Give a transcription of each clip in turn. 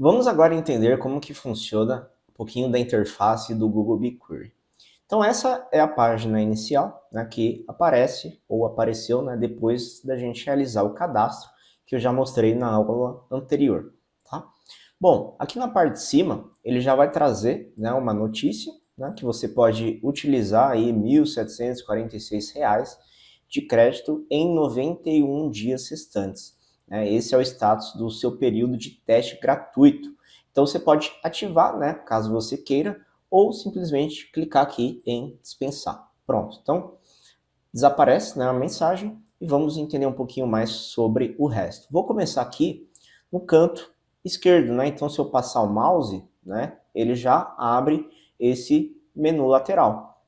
Vamos agora entender como que funciona um pouquinho da interface do Google BigQuery. Então essa é a página inicial, né, que aparece ou apareceu, né, depois da gente realizar o cadastro, que eu já mostrei na aula anterior. Tá? Bom, aqui na parte de cima ele já vai trazer, né, uma notícia, né, que você pode utilizar aí R$ 1.746 de crédito em 91 dias restantes. Esse é o status do seu período de teste gratuito. Então você pode ativar, né, caso você queira, ou simplesmente clicar aqui em dispensar. Pronto, então desaparece, né, a mensagem e vamos entender um pouquinho mais sobre o resto. Vou começar aqui no canto esquerdo, né? Então se eu passar o mouse, né, ele já abre esse menu lateral.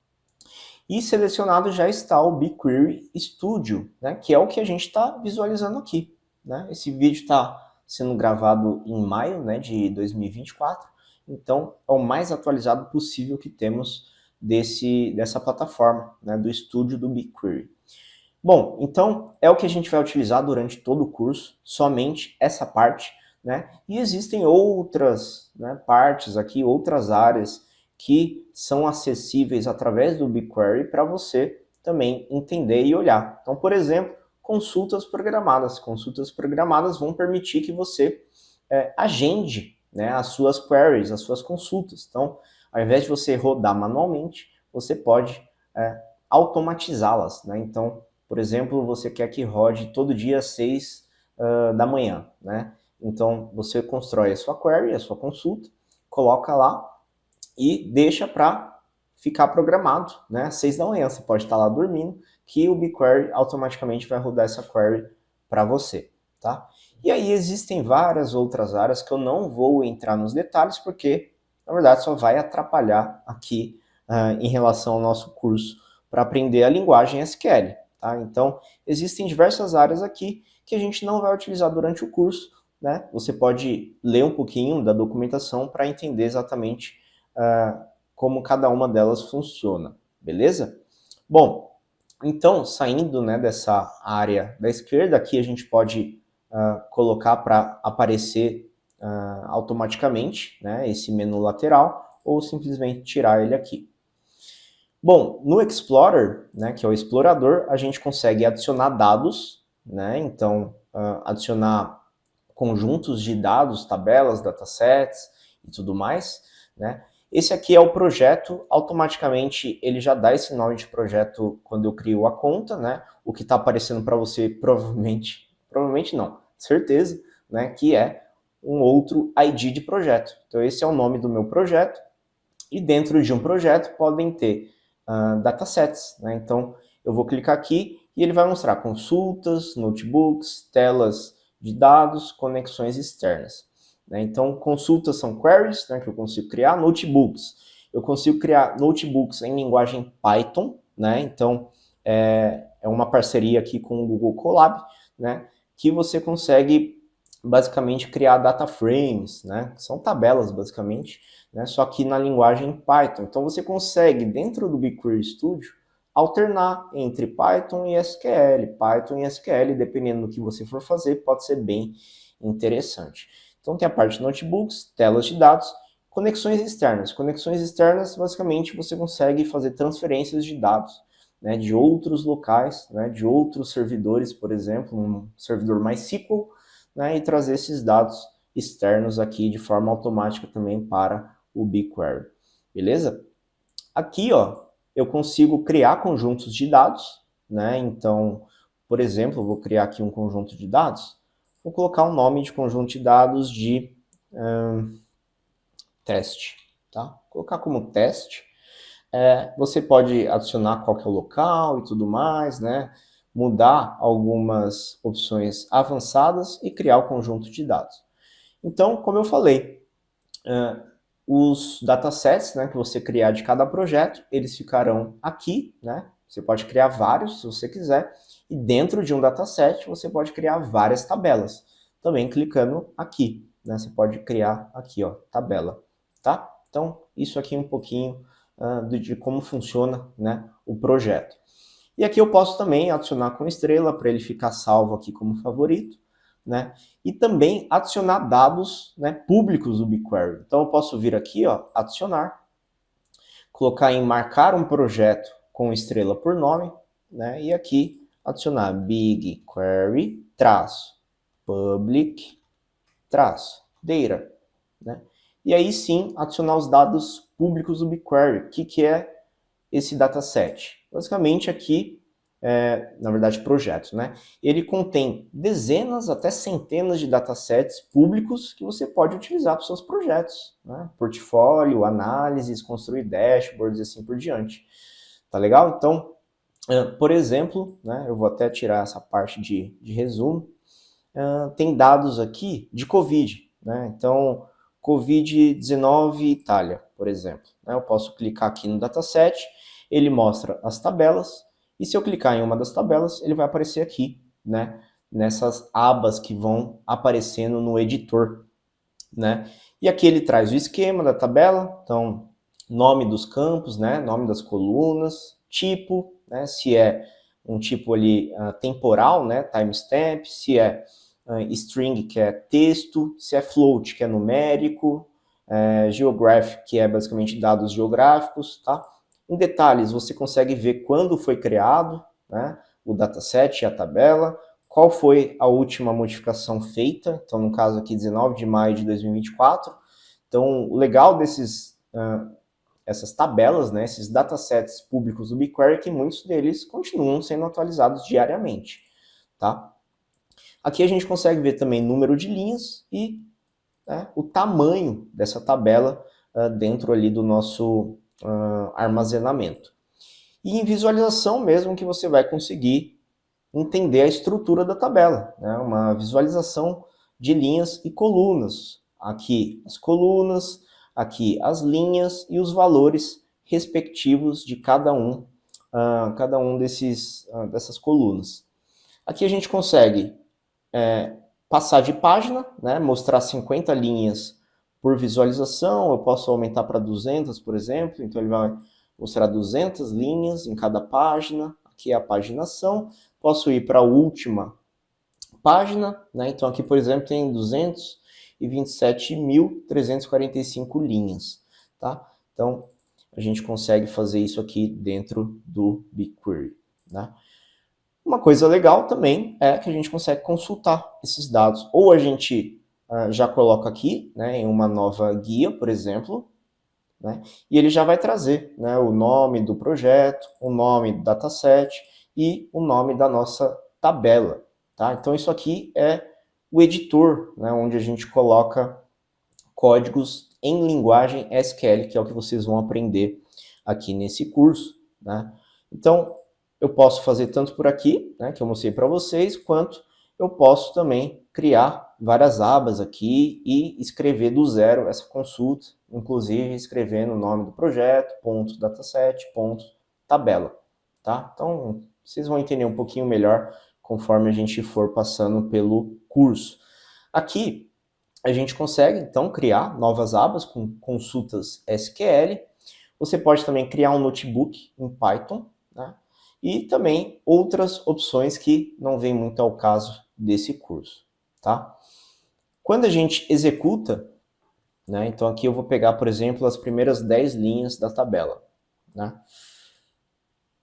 E selecionado já está o BigQuery Studio, né, que é o que a gente está visualizando aqui. Né? Esse vídeo está sendo gravado em maio, né, de 2024, então é o mais atualizado possível que temos dessa plataforma, né, do estúdio do BigQuery. Bom, então é o que a gente vai utilizar durante todo o curso, somente essa parte, né? E existem outras, né, partes aqui, outras áreas que são acessíveis através do BigQuery para você também entender e olhar. Então, por exemplo, consultas programadas. Consultas programadas vão permitir que você agende, né, as suas queries, as suas consultas. Então, ao invés de você rodar manualmente, você pode automatizá-las, né? Então, por exemplo, você quer que rode todo dia às 6 da manhã, né? Então, você constrói a sua query, a sua consulta, coloca lá e deixa para ficar programado, né? Às 6 da manhã, você pode estar lá dormindo, que o BigQuery automaticamente vai rodar essa query para você, tá? E aí existem várias outras áreas que eu não vou entrar nos detalhes, porque, na verdade, só vai atrapalhar aqui em relação ao nosso curso para aprender a linguagem SQL. Tá? Então, existem diversas áreas aqui que a gente não vai utilizar durante o curso. Né? Você pode ler um pouquinho da documentação para entender exatamente como cada uma delas funciona. Beleza? Bom, então, saindo, né, dessa área da esquerda, aqui a gente pode colocar para aparecer automaticamente, né, esse menu lateral, ou simplesmente tirar ele aqui. Bom, no Explorer, né, que é o explorador, a gente consegue adicionar dados, né, então adicionar conjuntos de dados, tabelas, datasets e tudo mais, né. Esse aqui é o projeto, automaticamente ele já dá esse nome de projeto quando eu crio a conta, né, o que está aparecendo para você provavelmente não, certeza, né, que é um outro ID de projeto. Então esse é o nome do meu projeto, e dentro de um projeto podem ter datasets, né? Então eu vou clicar aqui e ele vai mostrar consultas, notebooks, telas de dados, conexões externas. Né? Então consultas são queries, né, que eu consigo criar, notebooks. Eu consigo criar notebooks em linguagem Python, né? Então é uma parceria aqui com o Google Colab, né, que você consegue basicamente criar data frames, né, que são tabelas basicamente, né, só que na linguagem Python. Então você consegue, dentro do BigQuery Studio, alternar entre Python e SQL. Python e SQL, dependendo do que você for fazer, pode ser bem interessante. Então tem a parte de notebooks, telas de dados, conexões externas. Conexões externas, basicamente, você consegue fazer transferências de dados, né, de outros locais, né, de outros servidores, por exemplo, um servidor MySQL, né, e trazer esses dados externos aqui de forma automática também para o BigQuery. Beleza? Aqui, ó, eu consigo criar conjuntos de dados, né? Então, por exemplo, eu vou criar aqui um conjunto de dados, vou colocar um nome de conjunto de dados de teste, tá? Vou colocar como teste. Você pode adicionar qual que é o local e tudo mais, né? Mudar algumas opções avançadas e criar o conjunto de dados. Então, como eu falei, os datasets, né, que você criar de cada projeto, eles ficarão aqui, né? Você pode criar vários, se você quiser, e dentro de um dataset você pode criar várias tabelas, também clicando aqui, né? Você pode criar aqui, ó, tabela, tá? Então, isso aqui é um pouquinho de como funciona, né, o projeto. E aqui eu posso também adicionar com estrela para ele ficar salvo aqui como favorito, né? E também adicionar dados, né, públicos do BigQuery. Então eu posso vir aqui, ó, adicionar, colocar em marcar um projeto com estrela por nome, né? E aqui adicionar BigQuery traço public traço data, né? E aí sim adicionar os dados públicos do BigQuery. O que é esse dataset? Basicamente aqui, na verdade, projetos, né? Ele contém dezenas até centenas de datasets públicos que você pode utilizar para os seus projetos, né? Portfólio, análises, construir dashboards e assim por diante. Tá legal? Então, por exemplo, né, eu vou até tirar essa parte de resumo, tem dados aqui de Covid, né? Então, Covid-19 Itália, por exemplo, né? Eu posso clicar aqui no dataset, ele mostra as tabelas, e se eu clicar em uma das tabelas, ele vai aparecer aqui, né? Nessas abas que vão aparecendo no editor, né? E aqui ele traz o esquema da tabela, então, nome dos campos, né? Nome das colunas, tipo, né? Se é um tipo ali temporal, né? Timestamp, se é string, que é texto, se é float, que é numérico, geographic, que é basicamente dados geográficos, tá? Em detalhes, você consegue ver quando foi criado, né, o dataset e a tabela, qual foi a última modificação feita, então no caso aqui 19 de maio de 2024. Então o legal essas tabelas, né, esses datasets públicos do BigQuery, é que muitos deles continuam sendo atualizados diariamente, tá? Aqui a gente consegue ver também número de linhas e, né, o tamanho dessa tabela dentro ali do nosso armazenamento. E em visualização mesmo que você vai conseguir entender a estrutura da tabela, né? Uma visualização de linhas e colunas. Aqui as colunas, aqui as linhas e os valores respectivos de cada um dessas colunas. Aqui a gente consegue passar de página, né? Mostrar 50 linhas por visualização, eu posso aumentar para 200, por exemplo, então ele vai mostrar 200 linhas em cada página, aqui é a paginação, posso ir para a última página, né? Então aqui, por exemplo, tem 227.345 linhas, tá? Então a gente consegue fazer isso aqui dentro do BigQuery, né? Uma coisa legal também é que a gente consegue consultar esses dados. Ou a gente já coloca aqui, né, em uma nova guia, por exemplo, né, e ele já vai trazer, né, o nome do projeto, o nome do dataset e o nome da nossa tabela. Tá? Então isso aqui é o editor, né, onde a gente coloca códigos em linguagem SQL, que é o que vocês vão aprender aqui nesse curso, né? Então, eu posso fazer tanto por aqui, né, que eu mostrei para vocês, quanto eu posso também criar várias abas aqui e escrever do zero essa consulta, inclusive escrevendo o nome do projeto, ponto dataset, ponto tabela, tá? Então, vocês vão entender um pouquinho melhor conforme a gente for passando pelo curso. Aqui, a gente consegue, então, criar novas abas com consultas SQL. Você pode também criar um notebook em Python, né? E também outras opções que não vêm muito ao caso desse curso, tá? Quando a gente executa, né? Então aqui eu vou pegar, por exemplo, as primeiras 10 linhas da tabela, né?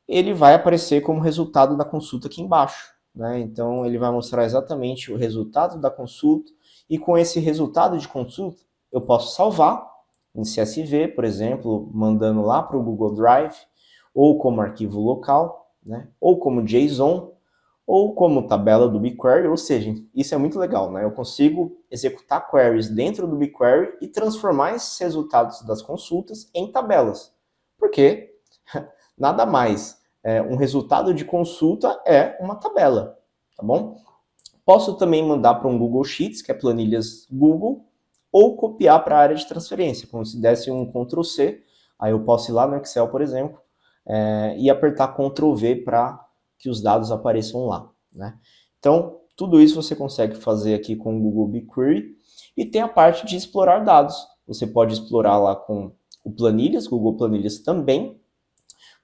Ele vai aparecer como resultado da consulta aqui embaixo, né? Então ele vai mostrar exatamente o resultado da consulta, e com esse resultado de consulta eu posso salvar em CSV, por exemplo, mandando lá para o Google Drive, ou como arquivo local, né? Ou como JSON, ou como tabela do BigQuery, ou seja, isso é muito legal, né? Eu consigo executar queries dentro do BigQuery e transformar esses resultados das consultas em tabelas, porque nada mais, um resultado de consulta é uma tabela, tá bom? Posso também mandar para um Google Sheets, que é planilhas Google, ou copiar para a área de transferência, como se desse um Ctrl+C, aí eu posso ir lá no Excel, por exemplo, e apertar Ctrl+V para que os dados apareçam lá, né? Então, tudo isso você consegue fazer aqui com o Google BigQuery, e tem a parte de explorar dados. Você pode explorar lá com o Planilhas, Google Planilhas também,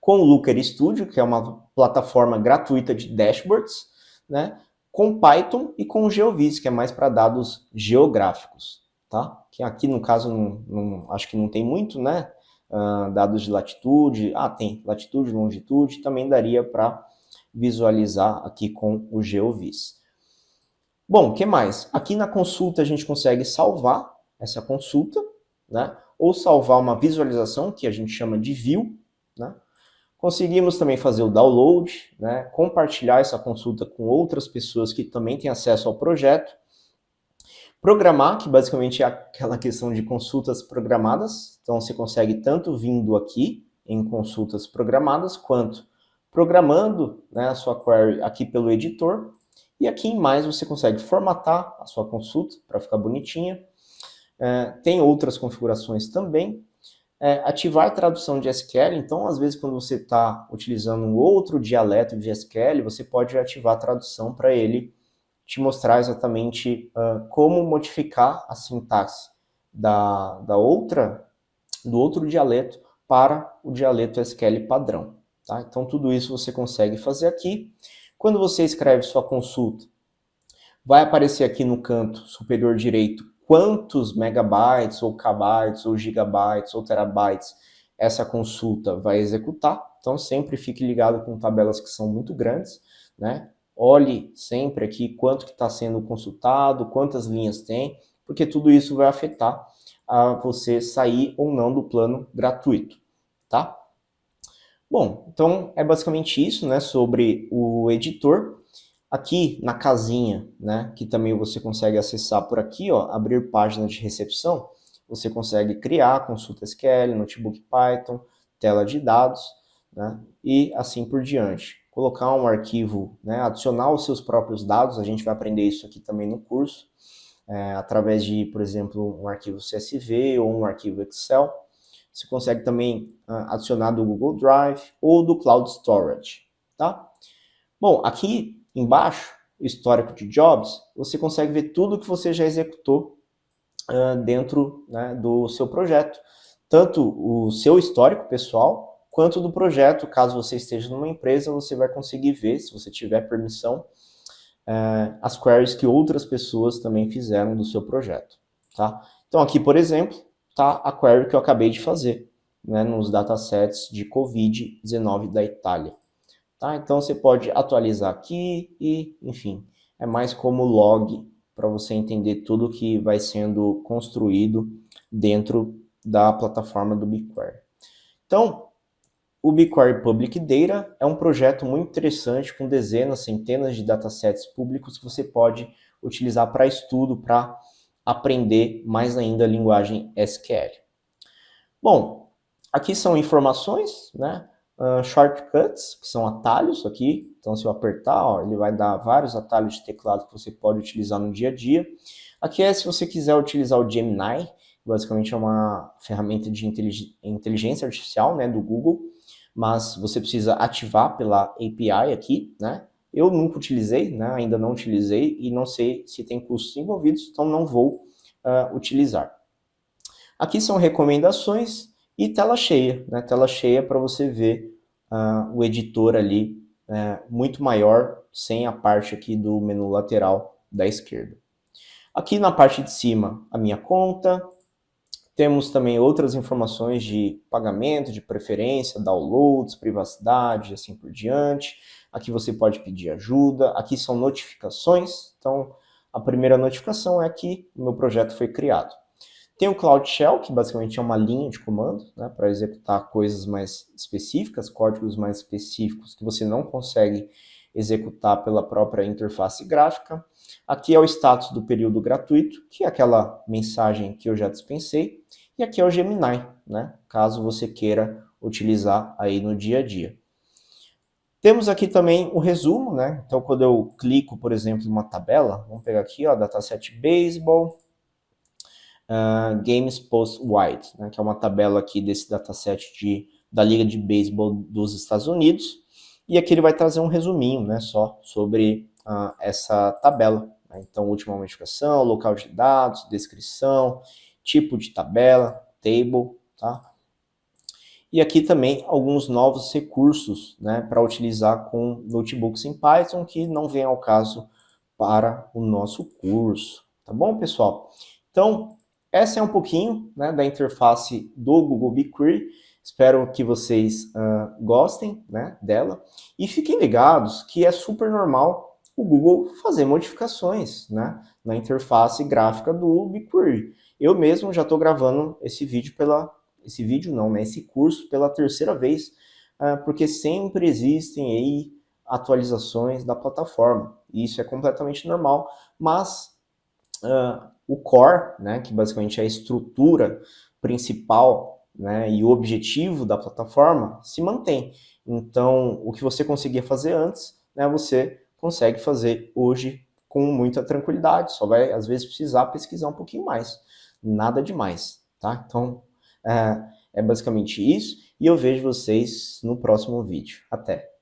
com o Looker Studio, que é uma plataforma gratuita de dashboards, né? com Python e com o GeoVis, que é mais para dados geográficos, tá? Que aqui no caso acho que não tem muito, né? Dados de latitude, tem latitude, longitude, também daria para visualizar aqui com o GeoVis. Bom, o que mais? Aqui na consulta a gente consegue salvar essa consulta, né? Ou salvar uma visualização, que a gente chama de view, né? Conseguimos também fazer o download, né? Compartilhar essa consulta com outras pessoas que também têm acesso ao projeto. Programar, que basicamente é aquela questão de consultas programadas. Então você consegue tanto vindo aqui em consultas programadas, quanto programando, né, a sua query aqui pelo editor. E aqui em mais você consegue formatar a sua consulta para ficar bonitinha. Tem outras configurações também. Ativar a tradução de SQL, então às vezes quando você está utilizando um outro dialeto de SQL, você pode ativar a tradução para ele te mostrar exatamente como modificar a sintaxe do outro dialeto para o dialeto SQL padrão. Tá? Então tudo isso você consegue fazer aqui. Quando você escreve sua consulta, vai aparecer aqui no canto superior direito quantos megabytes, ou kbytes, ou gigabytes, ou terabytes essa consulta vai executar. Então sempre fique ligado com tabelas que são muito grandes, né? Olhe sempre aqui quanto que está sendo consultado, quantas linhas tem, porque tudo isso vai afetar a você sair ou não do plano gratuito, tá? Bom, então é basicamente isso, né, sobre o editor. Aqui na casinha, né, que também você consegue acessar por aqui, ó, abrir página de recepção, você consegue criar consulta SQL, notebook Python, tela de dados, né, e assim por diante. Colocar um arquivo, né, adicionar os seus próprios dados, a gente vai aprender isso aqui também no curso, através de, por exemplo, um arquivo CSV ou um arquivo Excel. Você consegue também adicionar do Google Drive ou do Cloud Storage, tá? Bom, aqui embaixo, histórico de jobs, você consegue ver tudo que você já executou dentro, né, do seu projeto. Tanto o seu histórico pessoal, quanto do projeto. Caso você esteja numa empresa, você vai conseguir ver, se você tiver permissão, as queries que outras pessoas também fizeram do seu projeto. Tá? Então aqui, por exemplo, está a query que eu acabei de fazer, né, nos datasets de Covid-19 da Itália. Tá? Então você pode atualizar aqui e, enfim, é mais como log para você entender tudo que vai sendo construído dentro da plataforma do BigQuery. Então, o BigQuery Public Data é um projeto muito interessante com dezenas, centenas de datasets públicos que você pode utilizar para estudo, para aprender mais ainda a linguagem SQL. Bom, aqui são informações, né? Shortcuts, que são atalhos aqui. Então, se eu apertar, ó, ele vai dar vários atalhos de teclado que você pode utilizar no dia a dia. Aqui é se você quiser utilizar o Gemini, basicamente é uma ferramenta de inteligência artificial, né, do Google, mas você precisa ativar pela API aqui, né? Eu nunca utilizei, né, ainda não utilizei e não sei se tem custos envolvidos, então não vou utilizar. Aqui são recomendações e tela cheia, né? Tela cheia para você ver o editor ali muito maior, sem a parte aqui do menu lateral da esquerda. Aqui na parte de cima, a minha conta. Temos também outras informações de pagamento, de preferência, downloads, privacidade e assim por diante. Aqui você pode pedir ajuda. Aqui são notificações. Então, a primeira notificação é que o meu projeto foi criado. Tem o Cloud Shell, que basicamente é uma linha de comando, né, para executar coisas mais específicas, códigos mais específicos que você não consegue executar pela própria interface gráfica. Aqui é o status do período gratuito, que é aquela mensagem que eu já dispensei. E aqui é o Gemini, né, caso você queira utilizar aí no dia a dia. Temos aqui também o resumo, né? Então, quando eu clico, por exemplo, em uma tabela, vamos pegar aqui, ó, dataset Baseball, Games Post-Wide, né, que é uma tabela aqui desse dataset da Liga de Beisebol dos Estados Unidos. E aqui ele vai trazer um resuminho, né, só sobre essa tabela. Né? Então, última modificação, local de dados, descrição, tipo de tabela, table, tá? E aqui também alguns novos recursos, né, para utilizar com notebooks em Python, que não vem ao caso para o nosso curso. Tá bom, pessoal? Então, essa é um pouquinho, né, da interface do Google BigQuery. Espero que vocês gostem, né, dela. E fiquem ligados que é super normal o Google fazer modificações, né, na interface gráfica do BigQuery. Eu mesmo já estou gravando esse curso pela terceira vez, porque sempre existem aí atualizações da plataforma. E isso é completamente normal, mas o core, né, que basicamente é a estrutura principal, né, e o objetivo da plataforma se mantém. Então, o que você conseguia fazer antes, né, você consegue fazer hoje com muita tranquilidade. Só vai, às vezes, precisar pesquisar um pouquinho mais. Nada demais, tá? Então, é basicamente isso. E eu vejo vocês no próximo vídeo. Até!